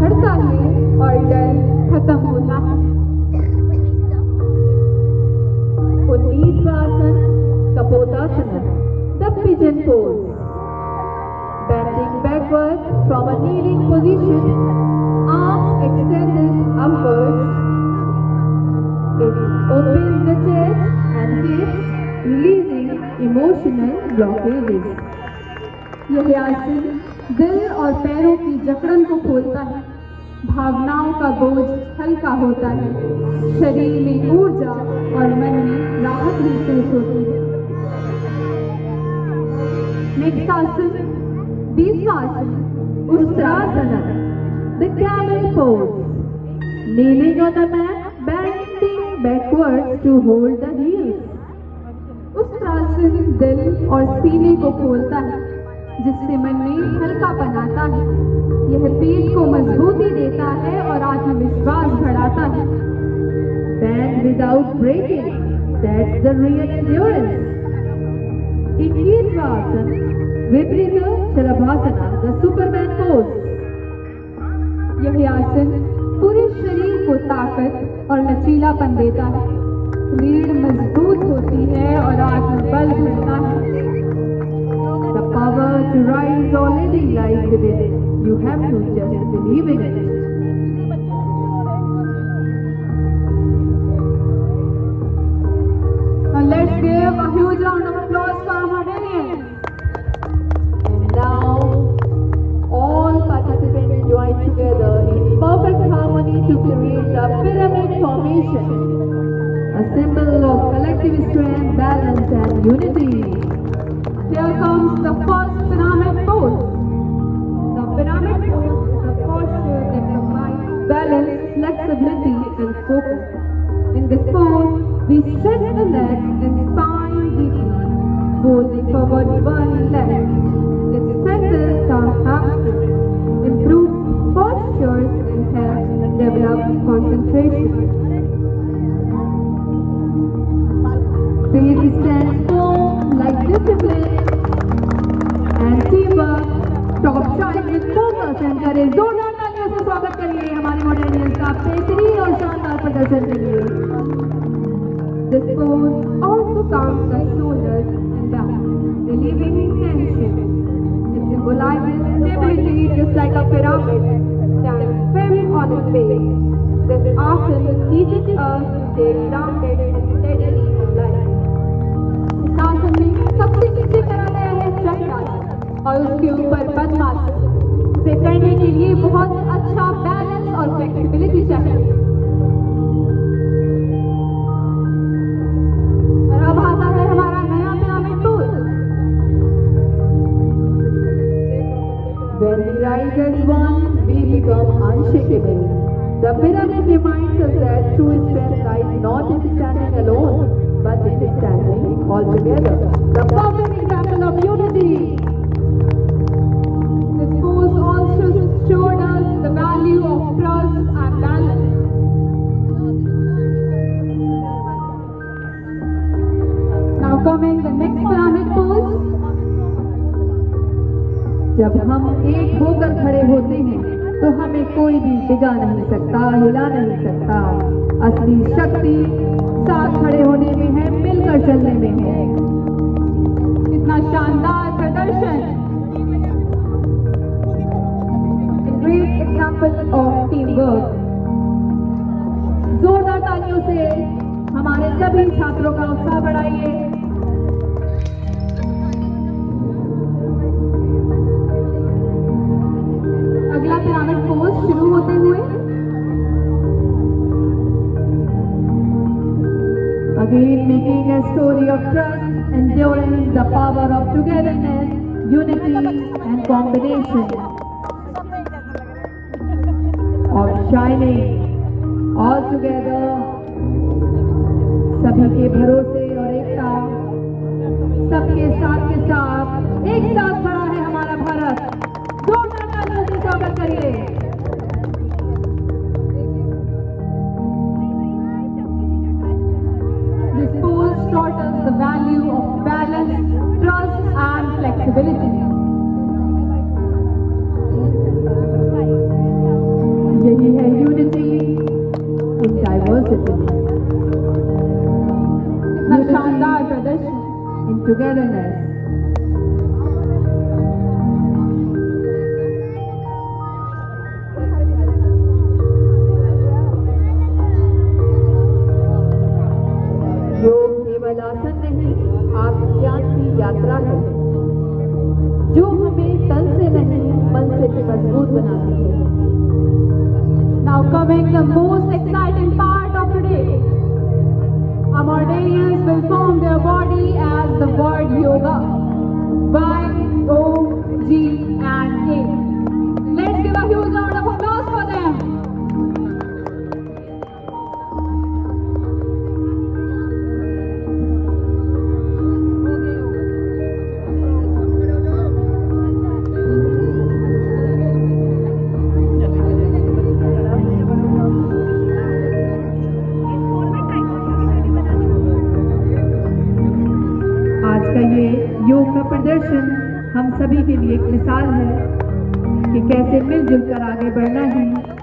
बढ़ता है और डर खत्म होता है। 19वां आसन कपोतासना, the pigeon pose. Bending backward from a kneeling position, arms extended upwards. It opens the chest and hips, releasing emotional blockages. यह आसन दिल और पैरों की जकड़न को खोलता है, भावनाओं का बोझ हल्का होता है, शरीर में ऊर्जा और मन में राहत महसूस होती है। नेक्स्ट आसन 20वां आसन Ustrasana, the camel pose. Kneeling on the mat, bending backwards to hold the heels. उस्त्रासन दिल और सीने को खोलता है, जिससे मन में हल्कापन आता है। यह पेट को मजबूती देता है और आत्मविश्वास बढ़ाता है। Bend without breaking. That's the real endurance. 21वां आसन विपरीत शलभासना, the Superman pose. यह आसन पूरे शरीर को ताकत और लचीलापन देता है। रीढ़ मजबूत होती है और आत्मबल बढ़ता है। The power to rise already lies within. You have to just believe in it. Now let's give a huge round of applause for our Hardenians. And now, all participants join together in perfect harmony to create the pyramid formation, a symbol of collective strength, balance, and unity. Here comes the first pyramid pose. The pyramid pose is a posture that combines balance, flexibility, and focus. In this pose, we stretch the legs and spine deeply, folding forward one leg. It strengthens the hamstrings, improves postures, and helps develop concentration. Please stand firm like discipline and teamwork. Top shine with focus and courage. जोरदार तालियों से स्वागत करिए हमारे मॉडर्नियंस का बेहतरीन और शानदार प्रदर्शन के लिए। This pose also calms the shoulders and back, relieving tension. It symbolizes stability just like a pyramid stands firm on its base. This asana teaches us to stay grounded and steady in life. इस आसन में सबसे नीचे करा गया है चक्रासन और उसके ऊपर पद्मासन। इसे करने के लिए बहुत अच्छा बैलेंस और फ्लेक्सिबिलिटी चाहिए। और अब आता है हमारा नया pyramid pose. When we rise as one, we become unshakable. The pyramid reminds us that true strength lies not in standing alone, but in standing all together. The perfect example of unity. This pose also showed us the value of trust and balance. Now coming the next pyramid pose. जब हम एक होकर खड़े होते हैं तो हमें कोई भी डिगा नहीं सकता, हिला नहीं सकता। असली शक्ति साथ खड़े होने में है, मिलकर चलने में है। कितना शानदार प्रदर्शन! A great example of teamwork. जोरदार तालियों से हमारे सभी छात्रों का उत्साह बढ़ाइए। अगला पिरामिड पोज शुरू होते हुए Again making a story of trust, endurance, the power of togetherness, unity and combination. Of shining all together, सभी के भरोसे और एकता, सबके साथ के साथ एक साथ खड़ा है हमारा भारत। जोरदार तालियों से स्वागत करिए। this pose taught us the value of balance, trust and flexibility. in diversity. इतना शानदार प्रदर्शन। In togetherness. योग केवल आसन नहीं, आत्मज्ञान की यात्रा है, जो हमें तन से नहीं मन से भी मजबूत बनाती है। Now coming the most exciting part of today. Our Mordanians will form their body as the word yoga. Y-O-G-A. Let's give a huge round of applause for them. आज का ये योग का प्रदर्शन हम सभी के लिए एक मिसाल है कि कैसे मिलजुल कर आगे बढ़ना है